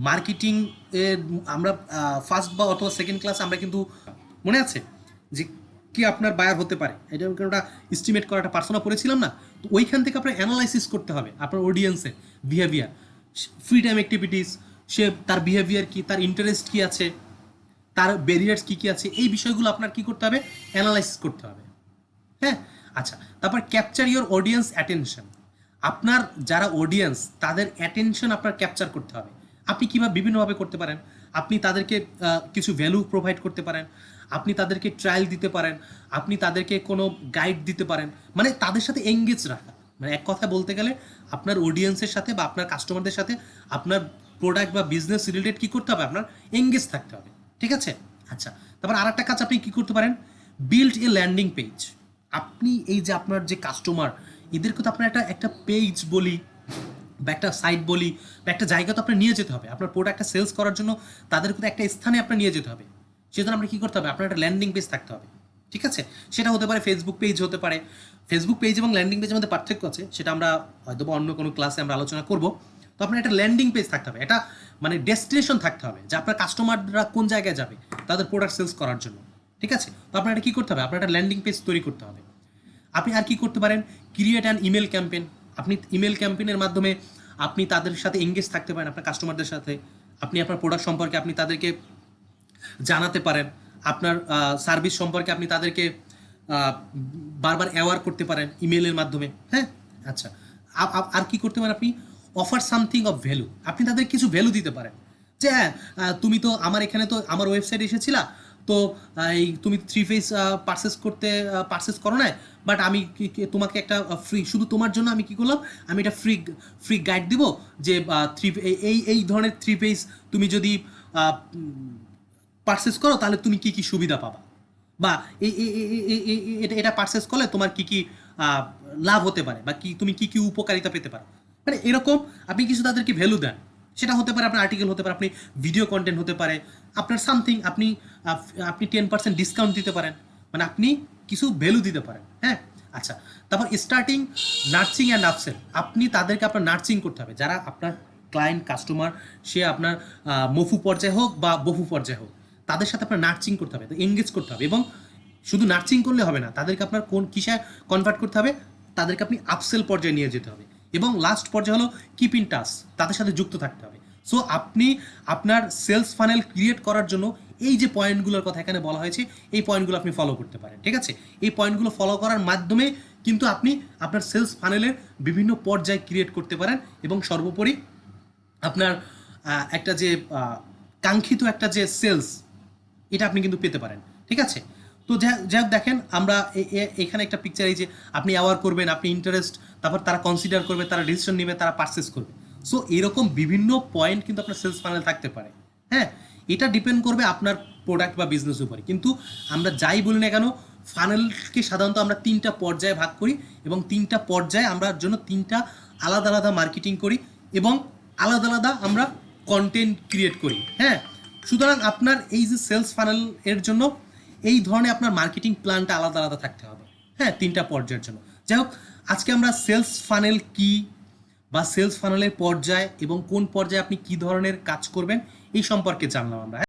মার্কেটিং আমরা ফার্স্ট বা অথবা সেকেন্ড ক্লাস আমরা কিন্তু মনে আছে যে কি আপনার বায়ার হতে পারে, এটা ওটা এস্টিমেট করা একটা পার্সোনা পড়েছিলাম না? তো ওইখান থেকে আপনার অ্যানালাইসিস করতে হবে আপনার অডিয়েন্সের বিহেভিয়ার, ফ্রি টাইম অ্যাক্টিভিটিস, তার বিহেভিয়ার কি, তার ইন্টারেস্ট কি আছে, তার ব্যারিয়ার্স কী কী আছে, এই বিষয়গুলো আপনার কী করতে হবে? অ্যানালাইসিস করতে হবে। হ্যাঁ, আচ্ছা, তারপর ক্যাপচার ইওর অডিয়েন্স অ্যাটেনশন, আপনার যারা অডিয়েন্স তাদের অ্যাটেনশন আপনার ক্যাপচার করতে হবে। আপনি কীভাবে বিভিন্নভাবে করতে পারেন, আপনি তাদেরকে কিছু ভ্যালু প্রোভাইড করতে পারেন, আপনি তাদেরকে ট্রায়াল দিতে পারেন, আপনি তাদেরকে কোনো গাইড দিতে পারেন, মানে তাদের সাথে এঙ্গেজ রাখা। মানে এক কথা বলতে গেলে আপনার অডিয়েন্সের সাথে বা আপনার কাস্টমারদের সাথে আপনার প্রোডাক্ট বা বিজনেস রিলেটেড কী করতে হবে, আপনার এঙ্গেজ থাকতে হবে। ঠিক আছে? আচ্ছা, তারপর আর একটা কাজ আপনি কী করতে পারেন, বিল্ড এ ল্যান্ডিং পেজ। আপনি এই যে আপনার যে কাস্টমার, এদেরকে তো আপনার একটা পেজ বলি বা একটা সাইট বলি বা একটা জায়গা তো আপনার নিয়ে যেতে হবে। আপনার প্রোডাক্টটা সেলস করার জন্য তাদেরকে তো একটা স্থানে আপনার নিয়ে যেতে হবে। সেজন্য আপনার কী করতে হবে, আপনার একটা ল্যান্ডিং পেজ থাকতে হবে। ঠিক আছে? সেটা হতে পারে ফেসবুক পেজ হতে পারে। ফেসবুক পেজ এবং ল্যান্ডিং পেজের মধ্যে পার্থক্য আছে, সেটা আমরা হয়তো বা অন্য কোনো ক্লাসে আমরা আলোচনা করব। তো আপনার একটা ল্যান্ডিং পেজ থাকতে হবে, এটা মানে ডেস্টিনেশন থাকতে হবে যে আপনার কাস্টমাররা কোন জায়গায় যাবে তাদের প্রোডাক্ট সেলস করার জন্য। ঠিক আছে? তো আপনার এটা কী করতে হবে, আপনার একটা ল্যান্ডিং পেজ তৈরি করতে হবে। আপনি আর কি করতে পারেন, ক্রিয়েট অ্যান ইমেল ক্যাম্পেইন। আপনি ইমেল ক্যাম্পেইনের মাধ্যমে আপনি তাদের সাথে এঙ্গেজ থাকতে পারেন, আপনার কাস্টমারদের সাথে। আপনি আপনার প্রোডাক্ট সম্পর্কে আপনি তাদেরকে জানাতে পারেন, আপনার সার্ভিস সম্পর্কে আপনি তাদেরকে বারবার অ্যাওয়ার করতে পারেন ইমেলের মাধ্যমে। হ্যাঁ, আচ্ছা, আর কি করতে পারেন, আপনি অফার সামথিং অফ ভ্যালু। আপনি তাদের কিছু ভ্যালু দিতে পারেন যে হ্যাঁ, তুমি তো আমার এখানে তো আমার ওয়েবসাইটে এসেছিলা, তো এই তুমি 3 ফেজ পারচেস করো না, বাট আমি তোমাকে একটা ফ্রি, শুধু তোমার জন্য আমি কি করলাম, আমি এটা ফ্রি গাইড দিব যে এই ধরনের 3 পেজ তুমি যদি পারচেস করো তাহলে তুমি কি কি সুবিধা পাবা, বা এটা পারচেস করলে তোমার কি কি লাভ হতে পারে, বা কি তুমি কি কি উপকারিতা পেতে পারো। মানে এরকম আপনি কিছু তাদেরকে ভ্যালু দেন। সেটা হতে পারে আপনার আর্টিকেল, হতে পারে আপনি ভিডিও কন্টেন্ট, হতে পারে আপনার সামথিং, আপনি 10% ডিসকাউন্ট দিতে পারেন, মানে আপনি কিছু ভ্যালু দিতে পারেন। হ্যাঁ, আচ্ছা, তারপর স্টার্টিং নার্সিং অ্যান্ড আপসেল। আপনি তাদেরকে আপনার নার্সিং করতে হবে, যারা আপনার ক্লায়েন্ট কাস্টমার, সে আপনার মফু পর্যায়ে হোক বা বহু পর্যায়ে হোক, তাদের সাথে আপনার নার্সিং করতে হবে, এঙ্গেজ করতে হবে। এবং শুধু নার্সিং করলে হবে না, তাদেরকে আপনার কোন কিসে কনভার্ট করতে হবে, তাদেরকে আপনি আপসেল পর্যায়ে নিয়ে যেতে হবে। এবং লাস্ট পর্যায়ে হলো কিপ ইন টাচ, তাদের সাথে যুক্ত থাকতে হবে। সো আপনি আপনার সেলস ফানেল ক্রিয়েট করার জন্য এই যে পয়েন্টগুলোর কথা এখানে বলা হয়েছে, এই পয়েন্টগুলো আপনি ফলো করতে পারেন। ঠিক আছে? এই পয়েন্টগুলো ফলো করার মাধ্যমে কিন্তু আপনি আপনার সেলস ফানেলের বিভিন্ন পর্যায় ক্রিয়েট করতে পারেন, এবং সর্বোপরি আপনার একটা যে কাঙ্ক্ষিত একটা যে সেলস, এটা আপনি কিন্তু পেতে পারেন। ঠিক আছে? তো যাই হোক, দেখেন আমরা এখানে একটা পিকচার, এই যে আপনি অ্যাওয়ার করবেন, আপনি ইন্টারেস্ট, তারপর তারা কনসিডার করবে, তারা ডিসিশন নেবে, তারা পারচেস করবে। সো এরকম বিভিন্ন পয়েন্ট কিন্তু আপনার সেলস ফানেল থাকতে পারে। হ্যাঁ, এটা ডিপেন্ড করবে আপনার প্রোডাক্ট বা বিজনেস উপরে। কিন্তু আমরা যাই বলি না কেন, ফানেলকে সাধারণত আমরা 3টা পর্যায়ে ভাগ করি, এবং 3টা পর্যায়ে আমরা জন্য 3টা আলাদা আলাদা মার্কেটিং করি, এবং আলাদা আলাদা আমরা কন্টেন্ট ক্রিয়েট করি। হ্যাঁ, সুতরাং আপনার এই যে সেলস ফানেল এর জন্য এই ধরনের আপনার মার্কেটিং প্ল্যানটা আলাদা আলাদা থাকতে হবে। হ্যাঁ, 3টা পর্যায়ের জন্য। যাই হোক, আজকে আমরা সেলস ফানেল কি বা সেলস ফানেলের পর্যায় এবং কোন পর্যায়ে আপনি কি ধরনের কাজ করবেন এই সম্পর্কে জানলাম আমরা।